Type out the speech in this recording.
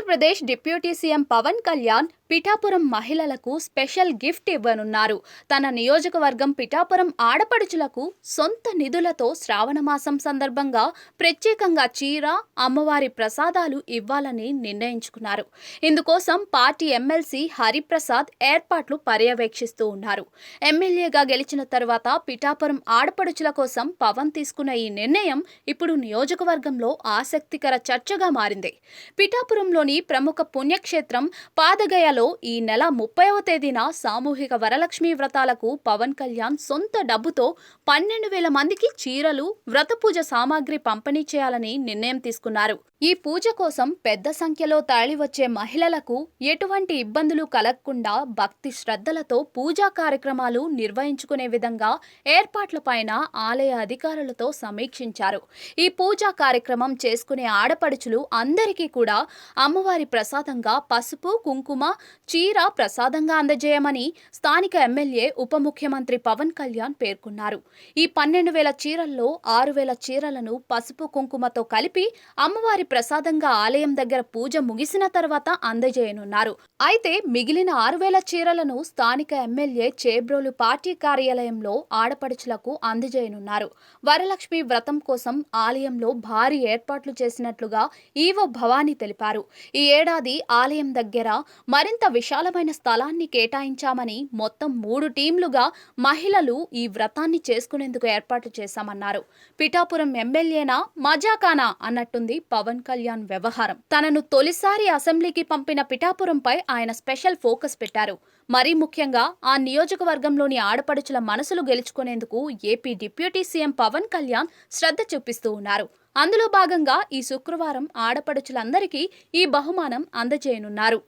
Andhra Pradesh deputy CM Pawan Kalyan Pithapuram మహిళలకు special gift ఇవ్వనున్నారు. తన నియోజకవర్గం పిఠాపురం ఆడపడుచులకు సొంత నిధులతో శ్రావణ మాసం సందర్భంగా ప్రత్యేకంగా చీర, అమ్మవారి ప్రసాదాలు ఇవ్వాలని నిర్ణయించుకున్నారు. ఇందుకోసం పార్టీ ఎమ్మెల్సీ హరిప్రసాద్ ఏర్పాట్లు పర్యవేక్షిస్తూ ఉన్నారు. ఎమ్మెల్యేగా గెలిచిన తర్వాత పిఠాపురం ఆడపడుచుల కోసం పవన్ తీసుకున్న ఈ నిర్ణయం ఇప్పుడు నియోజకవర్గంలో ఆసక్తికర చర్చగా మారింది. పిఠాపురంలోని ప్రముఖ పుణ్యక్షేత్రం పాదగయలో ఈ నెల 30వ తేదీన సామూహిక వరలక్ష్మి వ్రతాలకు పవన్ కళ్యాణ్ సొంత డబ్బుతో 12,000 మందికి చీరలు, వ్రత పూజ సామాగ్రి పంపిణీ చేయాలని నిర్ణయం తీసుకున్నారు. ఈ పూజ కోసం పెద్ద సంఖ్యలో తరలివచ్చే మహిళలకు ఎటువంటి ఇబ్బందులు కలగకుండా భక్తి శ్రద్ధలతో పూజా కార్యక్రమాలు నిర్వహించుకునే విధంగా ఏర్పాట్లపైన ఆలయ అధికారులతో సమీక్షించారు. ఈ పూజా కార్యక్రమం చేసుకునే ఆడపడుచులు అందరికీ కూడా అమ్మవారి ప్రసాదంగా పసుపు, కుంకుమ, చీర ప్రసాదంగా అందజేయమని స్థానిక ఎమ్మెల్యే ఉప ముఖ్యమంత్రి పవన్ కళ్యాణ్ పేర్కొన్నారు. ఈ 12,000 చీరల్లో 6,000 చీరలను పసుపు, కుంకుమతో కలిపి అమ్మవారి ప్రసాదంగా ఆలయం దగ్గర పూజ ముగిసిన తర్వాత అందజేయనున్నారు. అయితే మిగిలిన 6,000 చీరలను స్థానిక ఎమ్మెల్యే చేబ్రోలు పార్టీ కార్యాలయంలో ఆడపడుచులకు అందజేయనున్నారు. వరలక్ష్మి వ్రతం కోసం ఆలయంలో భారీ ఏర్పాట్లు చేసినట్లుగా ఈవో భవానీ తెలిపారు. ఈ ఏడాది ఆలయం దగ్గర మరింత విశాలమైన స్థలాన్ని కేటాయించామని, మొత్తం 3 టీంలుగా మహిళలు ఈ వ్రతాన్ని చేసుకునేందుకు ఏర్పాటు చేశామన్నారు. పిఠాపురం ఎమ్మెల్యేనా మజాకానా అన్నట్టుంది పవన్ కళ్యాణ్ వ్యవహారం. తనను తొలిసారి అసెంబ్లీకి పంపిన పిఠాపురంపై ఆయన స్పెషల్ ఫోకస్ పెట్టారు. మరీ ముఖ్యంగా ఆ నియోజకవర్గంలోని ఆడపడుచుల మనసులు గెలుచుకునేందుకు AP deputy CM Pawan Kalyan శ్రద్ధ చూపిస్తూ ఉన్నారు. అందులో భాగంగా ఈ శుక్రవారం ఆడపడుచులందరికీ ఈ బహుమానం అందజేయనున్నారు.